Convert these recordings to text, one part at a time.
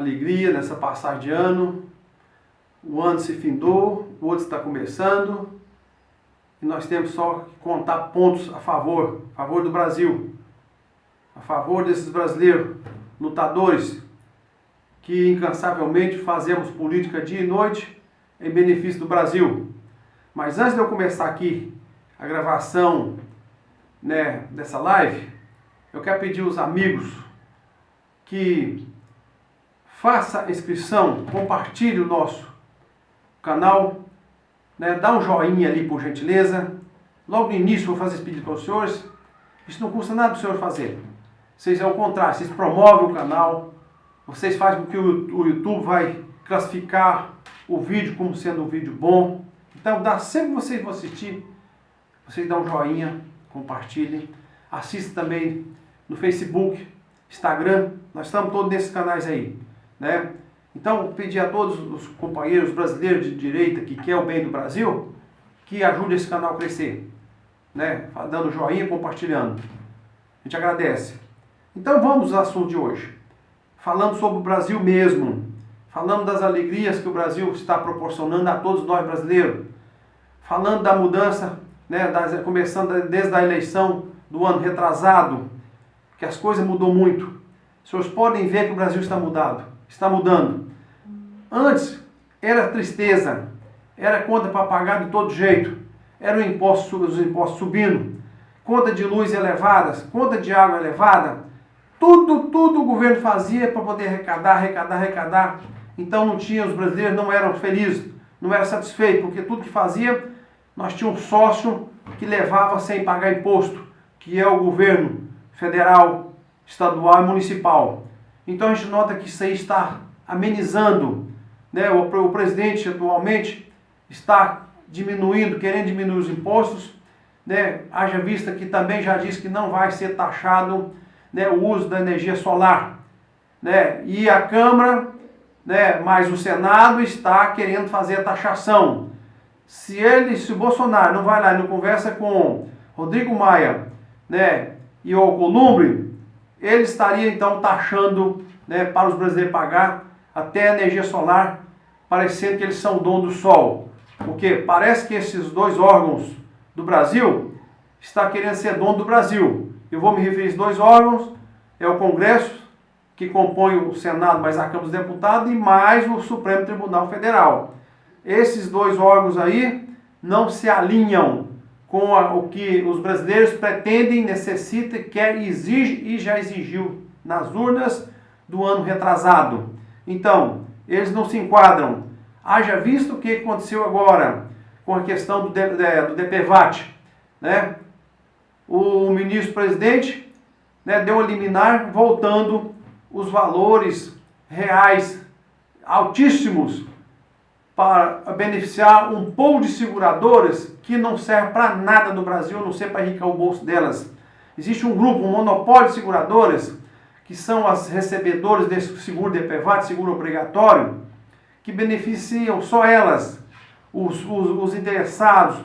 alegria nessa passagem de ano. O ano se findou, o outro está começando. E nós temos só que contar pontos a favor do Brasil. A favor desses brasileiros, lutadores, que incansavelmente fazemos política dia e noite em benefício do Brasil. Mas antes de eu começar aqui a gravação, dessa live, eu quero pedir aos amigos que faça a inscrição, compartilhe o nosso canal, dá um joinha ali por gentileza. Logo no início eu vou fazer esse pedido para os senhores. Isso não custa nada para os senhores fazer. Vocês, ao contrário, vocês promovem o canal, vocês fazem com que o YouTube vai classificar o vídeo como sendo um vídeo bom. Então, sempre que vocês vão assistir, vocês dão um joinha, compartilhem. Assista também no Facebook, Instagram, nós estamos todos nesses canais aí, Então, pedir a todos os companheiros brasileiros de direita que querem o bem do Brasil, que ajudem esse canal a crescer, dando joinha, compartilhando. A gente agradece. Então, vamos ao assunto de hoje. Falando sobre o Brasil mesmo, falando das alegrias que o Brasil está proporcionando a todos nós brasileiros, falando da mudança, começando desde a eleição do ano retrasado, que as coisas mudou muito. Os senhores podem ver que o Brasil está mudando. Antes era tristeza, era conta para pagar de todo jeito, era os impostos subindo, conta de luz elevadas, conta de água elevada, tudo o governo fazia para poder arrecadar. Então os brasileiros não eram felizes, não eram satisfeitos, porque tudo que fazia, nós tínhamos um sócio que levava sem pagar imposto, que é o governo federal, estadual e municipal. Então a gente nota que isso aí está amenizando, o presidente atualmente está querendo diminuir os impostos, haja vista que também já disse que não vai ser taxado o uso da energia solar, e a Câmara, mas o Senado está querendo fazer a taxação. Se o Bolsonaro não vai lá e não conversa com Rodrigo Maia, e o Alcolumbre, ele estaria então taxando, para os brasileiros pagar até a energia solar, parecendo que eles são dono do sol. Porque parece que esses dois órgãos do Brasil estão querendo ser dono do Brasil. Eu vou me referir a esses dois órgãos, é o Congresso, que compõe o Senado mais a Câmara dos Deputados, e mais o Supremo Tribunal Federal. Esses dois órgãos aí não se alinham com o que os brasileiros pretendem, necessitam, quer, exige e já exigiu nas urnas do ano retrasado. Então, eles não se enquadram. Haja visto o que aconteceu agora com a questão do DPVAT. O ministro-presidente deu a liminar voltando os valores reais altíssimos para beneficiar um pool de seguradoras que não serve para nada no Brasil, a não ser para enriquecer o bolso delas. Existe um grupo, um monopólio de seguradoras, que são as recebedoras desse seguro DPVAT, seguro obrigatório, que beneficiam só elas, os interessados,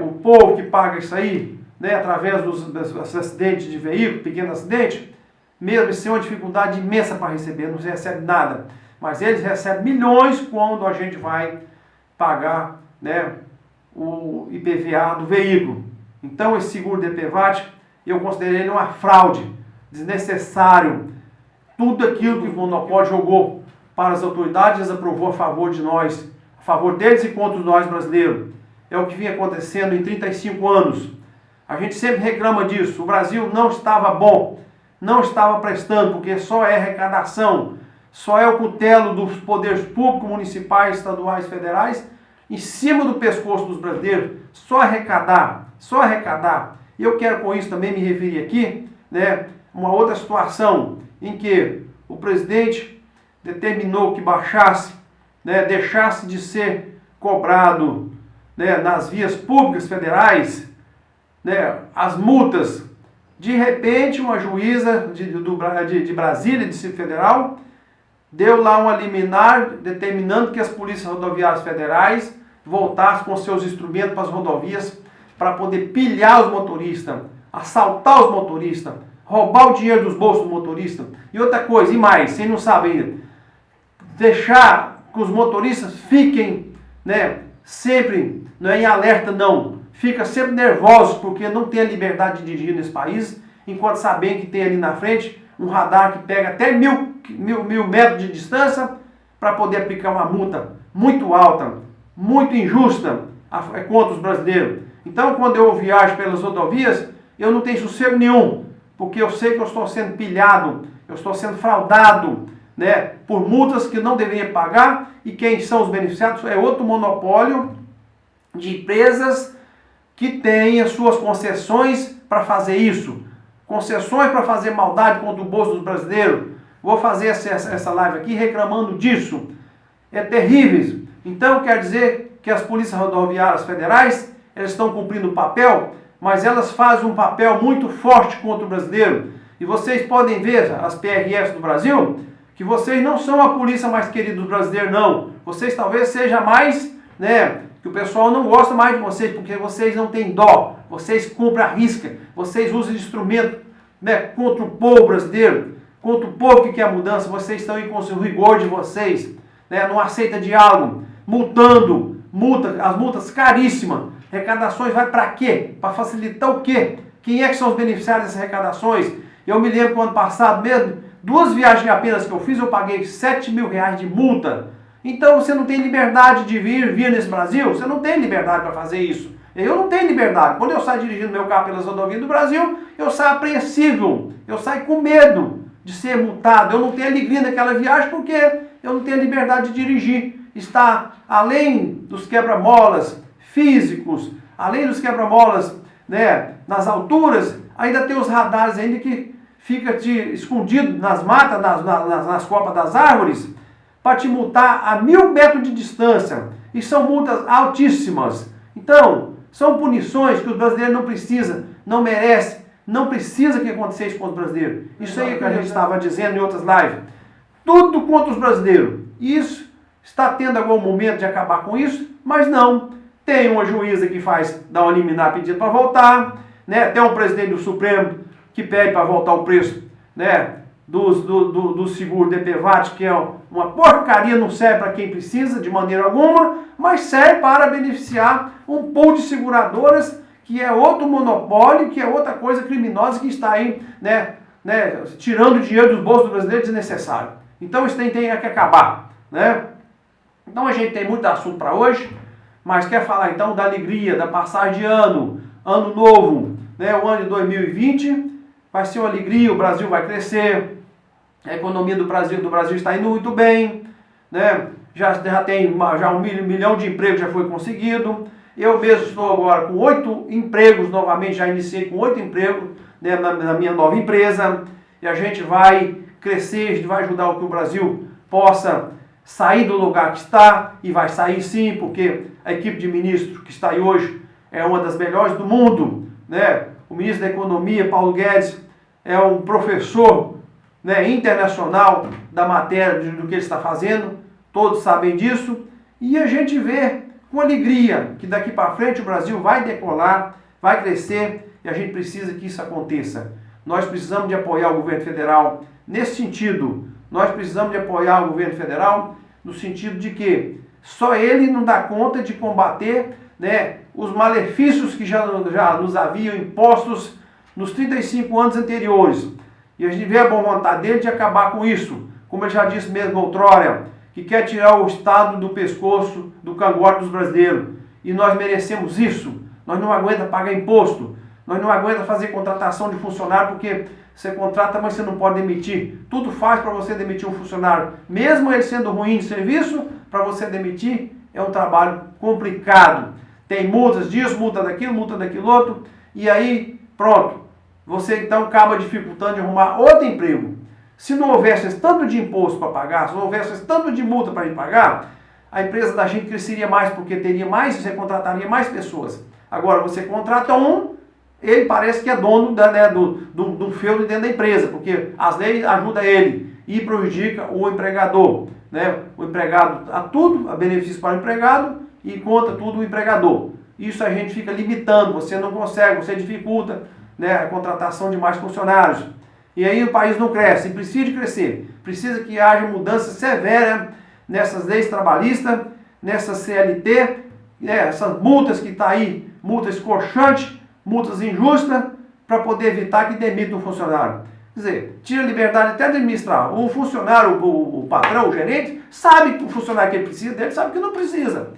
o povo que paga isso aí, através dos acidentes de veículo, pequeno acidente, mesmo sem uma dificuldade imensa para receber, não se recebe nada. Mas eles recebem milhões quando a gente vai pagar o IPVA do veículo. Então esse seguro DPVAT, eu considerei ele uma fraude, desnecessário. Tudo aquilo que o monopólio jogou para as autoridades, eles aprovou a favor de nós, a favor deles e contra nós brasileiros. É o que vinha acontecendo em 35 anos. A gente sempre reclama disso. O Brasil não estava bom, não estava prestando, porque só é arrecadação, só é o cutelo dos poderes públicos, municipais, estaduais, federais, em cima do pescoço dos brasileiros, só arrecadar. E eu quero com isso também me referir aqui, uma outra situação em que o presidente determinou que baixasse, deixasse de ser cobrado nas vias públicas federais, as multas. De repente, uma juíza de Brasília, Distrito Federal, deu lá uma liminar determinando que as polícias rodoviárias federais voltassem com seus instrumentos para as rodovias para poder pilhar os motoristas, assaltar os motoristas, roubar o dinheiro dos bolsos do motorista. E outra coisa, e mais, vocês não sabem ainda, deixar que os motoristas fiquem, né, sempre, não é em alerta não, fica sempre nervosos porque não tem a liberdade de dirigir nesse país, enquanto sabem que tem ali na frente um radar que pega até mil metros de distância para poder aplicar uma multa muito alta, muito injusta contra os brasileiros. Então, quando eu viajo pelas rodovias, eu não tenho sossego nenhum, porque eu sei que eu estou sendo pilhado, eu estou sendo fraudado, né, por multas que não deveria pagar, e quem são os beneficiados é outro monopólio de empresas que têm as suas concessões para fazer isso. Concessões para fazer maldade contra o bolso dos brasileiros. Vou fazer essa live aqui reclamando disso. É terrível. Então quer dizer que as polícias rodoviárias federais, elas estão cumprindo o papel, mas elas fazem um papel muito forte contra o brasileiro. E vocês podem ver, as PRFs do Brasil, que vocês não são a polícia mais querida dos brasileiros, não. Vocês talvez sejam mais, né, que o pessoal não gosta mais de vocês, porque vocês não têm dó, vocês cumprem a risca, vocês usam instrumento, né, contra o povo brasileiro, contra o povo que quer a mudança, vocês estão aí com o rigor de vocês, né, não aceita diálogo, multando, as multas caríssimas, arrecadações vai para quê? Para facilitar o quê? Quem é que são os beneficiários dessas arrecadações? Eu me lembro que no ano passado mesmo, 2 viagens apenas que eu fiz, eu paguei 7 mil reais de multa. Então você não tem liberdade de vir nesse Brasil, você não tem liberdade para fazer isso. Eu não tenho liberdade. Quando eu saio dirigindo meu carro pelas rodovias do Brasil, eu saio apreensível, eu saio com medo de ser multado. Eu não tenho alegria naquela viagem porque eu não tenho a liberdade de dirigir. Está além dos quebra-molas físicos, além dos quebra-molas, né, nas alturas, ainda tem os radares ainda que fica escondido nas matas, nas copas das árvores, para te multar a 1000 metros de distância. E são multas altíssimas. Então, são punições que os brasileiros não precisam, não merecem, não precisa que aconteça isso com os brasileiros. Isso aí é que a gente estava dizendo em outras lives. Tudo contra os brasileiros. Isso está tendo algum momento de acabar com isso, mas não. Tem uma juíza que dá uma liminar pedido para voltar, né? Tem um presidente do Supremo que pede para voltar o preço, né, do seguro DPVAT, que é uma porcaria, não serve para quem precisa de maneira alguma, mas serve para beneficiar um pool de seguradoras, que é outro monopólio, que é outra coisa criminosa que está aí, né, tirando dinheiro dos bolsos do brasileiro desnecessário. Então isso tem que acabar, né? Então a gente tem muito assunto para hoje, mas quer falar então da alegria, da passagem de ano novo, né, o ano de 2020, vai ser uma alegria, o Brasil vai crescer, a economia do Brasil está indo muito bem, né? Já tem um milhão de empregos já foi conseguido. Eu mesmo estou agora com 8 empregos novamente, já iniciei com 8 empregos, né, na minha nova empresa, e a gente vai crescer, a gente vai ajudar o que o Brasil possa sair do lugar que está, e vai sair sim, porque a equipe de ministros que está aí hoje é uma das melhores do mundo, né? O ministro da Economia, Paulo Guedes, é um professor, né, internacional da matéria do que ele está fazendo, todos sabem disso, e a gente vê com alegria que daqui para frente o Brasil vai decolar, vai crescer, e a gente precisa que isso aconteça. Nós precisamos de apoiar o governo federal nesse sentido. Nós precisamos de apoiar o governo federal no sentido de que só ele não dá conta de combater, né, os malefícios que já nos haviam impostos nos 35 anos anteriores. E a gente vê a boa vontade dele de acabar com isso. Como ele já disse mesmo outrora, que quer tirar o Estado do pescoço, do cangote dos brasileiros. E nós merecemos isso. Nós não aguentamos pagar imposto. Nós não aguentamos fazer contratação de funcionário, porque você contrata, mas você não pode demitir. Tudo faz para você demitir um funcionário. Mesmo ele sendo ruim de serviço, para você demitir é um trabalho complicado. Tem multas disso, multa daquilo outro. E aí, pronto. Você então acaba dificultando de arrumar outro emprego. Se não houvesse esse tanto de imposto para pagar, se não houvesse esse tanto de multa para gente pagar, a empresa da gente cresceria mais, porque teria mais, você contrataria mais pessoas. Agora, você contrata um, ele parece que é dono do feudo dentro da empresa, porque as leis ajudam ele e prejudica o empregador. Né? O empregado a tudo, a benefício para o empregado e contra tudo o empregador. Isso a gente fica limitando, você não consegue, você dificulta, né, a contratação de mais funcionários. E aí o país não cresce, precisa de crescer, precisa que haja mudança severa nessas leis trabalhistas, nessa CLT, essas multas que está aí, multa escorchante, multas injustas, para poder evitar que demita um funcionário. Quer dizer, tira a liberdade até de administrar. O funcionário, o patrão, o gerente, sabe que o funcionário que ele precisa dele, sabe que não precisa.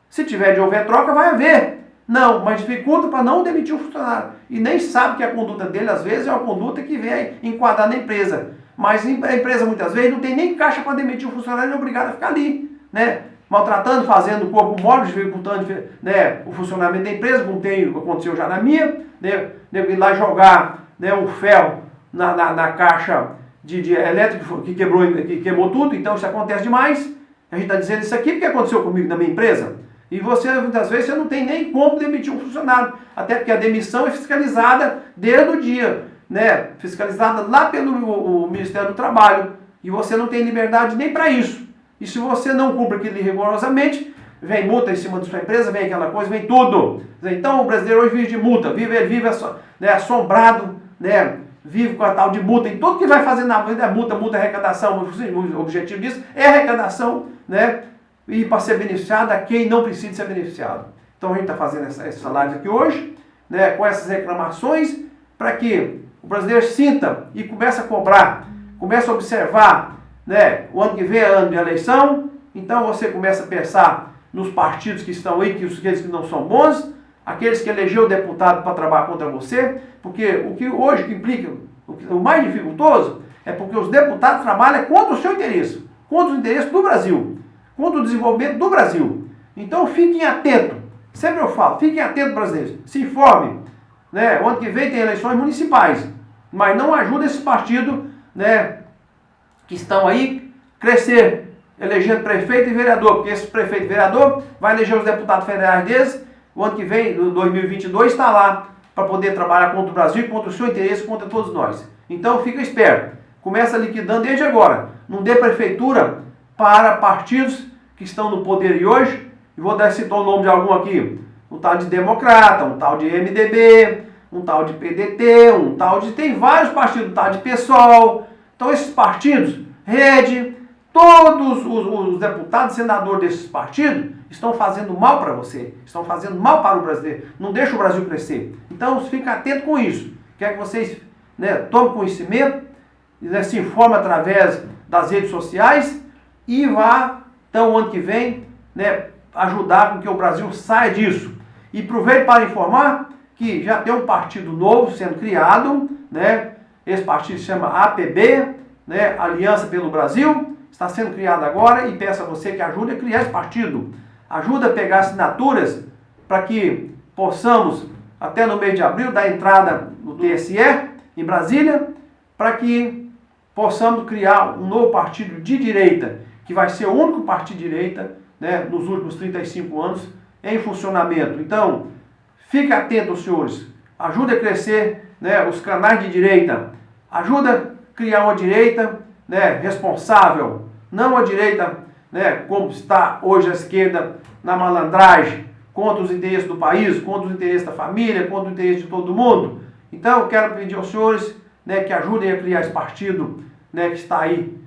Se tiver de houver troca, vai haver. Não, mas dificulta para não demitir o funcionário. E nem sabe que a conduta dele, às vezes, é uma conduta que vem enquadrar na empresa. Mas a empresa, muitas vezes, não tem nem caixa para demitir o funcionário e é obrigado a ficar ali, né? Maltratando, fazendo o corpo mole, dificultando, né, o funcionamento da empresa, como aconteceu já na minha, né? Ir lá jogar, né, um ferro na caixa de elétrico que queimou tudo. Então isso acontece demais. A gente está dizendo isso aqui porque aconteceu comigo na minha empresa. E você, muitas vezes, você não tem nem como demitir um funcionário. Até porque a demissão é fiscalizada desde o dia, né? Fiscalizada lá pelo Ministério do Trabalho. E você não tem liberdade nem para isso. E se você não cumpre aquilo rigorosamente, vem multa em cima da sua empresa, vem aquela coisa, vem tudo. Então o brasileiro hoje vive de multa, ele vive né, assombrado, né? Vive com a tal de multa. E tudo que vai fazer na vida é multa, arrecadação. O objetivo disso é arrecadação, né? E para ser beneficiado a quem não precisa ser beneficiado. Então a gente está fazendo essa live aqui hoje, né, com essas reclamações, para que o brasileiro sinta e comece a cobrar, comece a observar, né, o ano que vem é ano de eleição, então você começa a pensar nos partidos que estão aí, aqueles que não são bons, aqueles que elegeu o deputado para trabalhar contra você, porque o que hoje que implica, o mais dificultoso, é porque os deputados trabalham contra o seu interesse, contra o interesse do Brasil, contra o desenvolvimento do Brasil. Então fiquem atentos, sempre eu falo, fiquem atentos, brasileiros, se informem, né? O ano que vem tem eleições municipais, mas não ajuda esse partido, né, que estão aí crescer, elegendo prefeito e vereador, porque esse prefeito e vereador vai eleger os deputados federais deles, o ano que vem, no 2022, está lá para poder trabalhar contra o Brasil, contra o seu interesse, contra todos nós. Então fica esperto, começa liquidando desde agora, não dê prefeitura para partidos que estão no poder hoje, e vou citar o nome de algum aqui, um tal de Democrata, um tal de MDB, um tal de PDT, um tal de... tem vários partidos, um tal de PSOL. Então esses partidos, Rede, todos os deputados e senadores desses partidos estão fazendo mal para você, estão fazendo mal para o brasileiro, não deixa o Brasil crescer. Então fica atento com isso, quero que vocês, né, tomem conhecimento, né, se informem através das redes sociais e vá, então, o ano que vem, né, ajudar com que o Brasil saia disso. E aproveito para informar que já tem um partido novo sendo criado, né? Esse partido se chama APB, né? Aliança pelo Brasil, está sendo criado agora e peço a você que ajude a criar esse partido. Ajuda a pegar assinaturas para que possamos, até no mês de abril, dar entrada no TSE, em Brasília, para que possamos criar um novo partido de direita, que vai ser o único partido de direita, né, nos últimos 35 anos em funcionamento. Então, fique atento, senhores, ajude a crescer, né, os canais de direita, ajuda a criar uma direita, né, responsável, não a direita, né, como está hoje a esquerda na malandragem, contra os interesses do país, contra os interesses da família, contra o interesse de todo mundo. Então, eu quero pedir aos senhores, né, que ajudem a criar esse partido, né, que está aí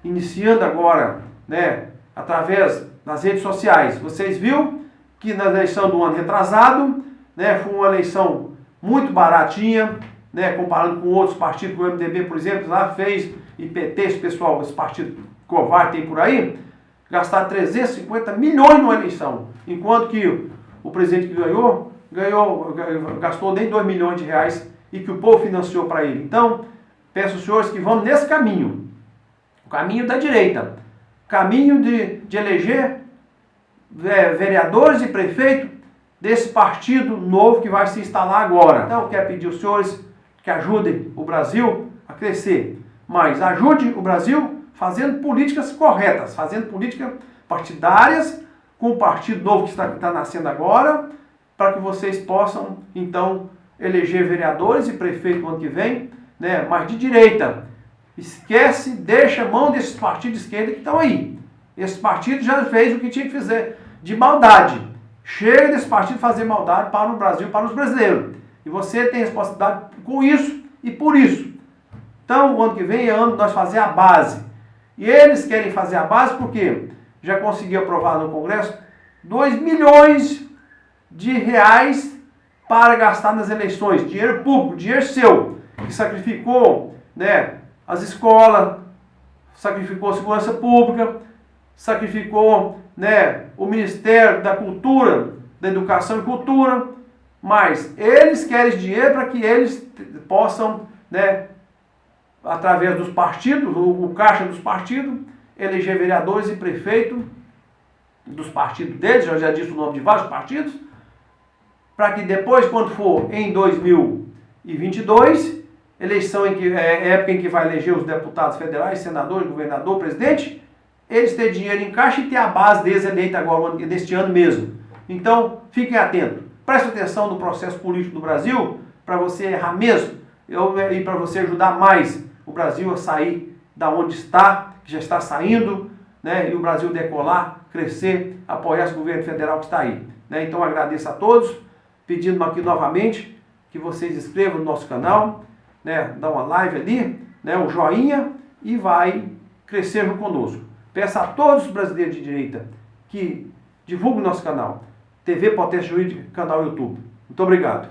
iniciando agora, né, através das redes sociais. Vocês viram que na eleição do ano retrasado, né, foi uma eleição muito baratinha, né, comparando com outros partidos, como o MDB, por exemplo, lá fez, e PT, esse pessoal, esse partido covarde tem por aí, gastaram 350 milhões numa eleição, enquanto que o presidente que gastou nem 2 milhões de reais e que o povo financiou para ele. Então, peço aos senhores que vão nesse caminho, o caminho da direita, caminho de eleger vereadores e prefeitos desse partido novo que vai se instalar agora. Então, eu quero pedir aos senhores que ajudem o Brasil a crescer, mas ajude o Brasil fazendo políticas corretas, fazendo políticas partidárias com o partido novo que está nascendo agora, para que vocês possam, então, eleger vereadores e prefeitos no ano que vem, né, mas de direita. Esquece, deixa a mão desses partidos de esquerda que estão aí. Esse partido já fez o que tinha que fazer, de maldade. Chega desse partido fazer maldade para o Brasil, para os brasileiros. E você tem responsabilidade com isso e por isso. Então, o ano que vem é ano de nós fazer a base. E eles querem fazer a base porque já conseguiu aprovar no Congresso 2 milhões de reais para gastar nas eleições. Dinheiro público, dinheiro seu, que sacrificou, né, as escolas, sacrificou a segurança pública, sacrificou, né, o Ministério da Cultura, da Educação e Cultura, mas eles querem esse dinheiro para que eles possam, né, através dos partidos, o caixa dos partidos, eleger vereadores e prefeito dos partidos deles, eu já disse o nome de vários partidos, para que depois, quando for em 2022, eleição em que é época em que vai eleger os deputados federais, senadores, governador, presidente, eles terem dinheiro em caixa e ter a base deles eleita agora, deste ano mesmo. Então, fiquem atentos. Preste atenção no processo político do Brasil, para você errar mesmo, e para você ajudar mais o Brasil a sair da onde está, que já está saindo, né, e o Brasil decolar, crescer, apoiar esse governo federal que está aí. Né? Então, agradeço a todos, pedindo aqui novamente que vocês se inscrevam no nosso canal, né, dá uma live ali, né, um joinha, e vai crescer conosco. Peço a todos os brasileiros de direita que divulguem o nosso canal, TV Potência Jurídica, canal YouTube. Muito obrigado.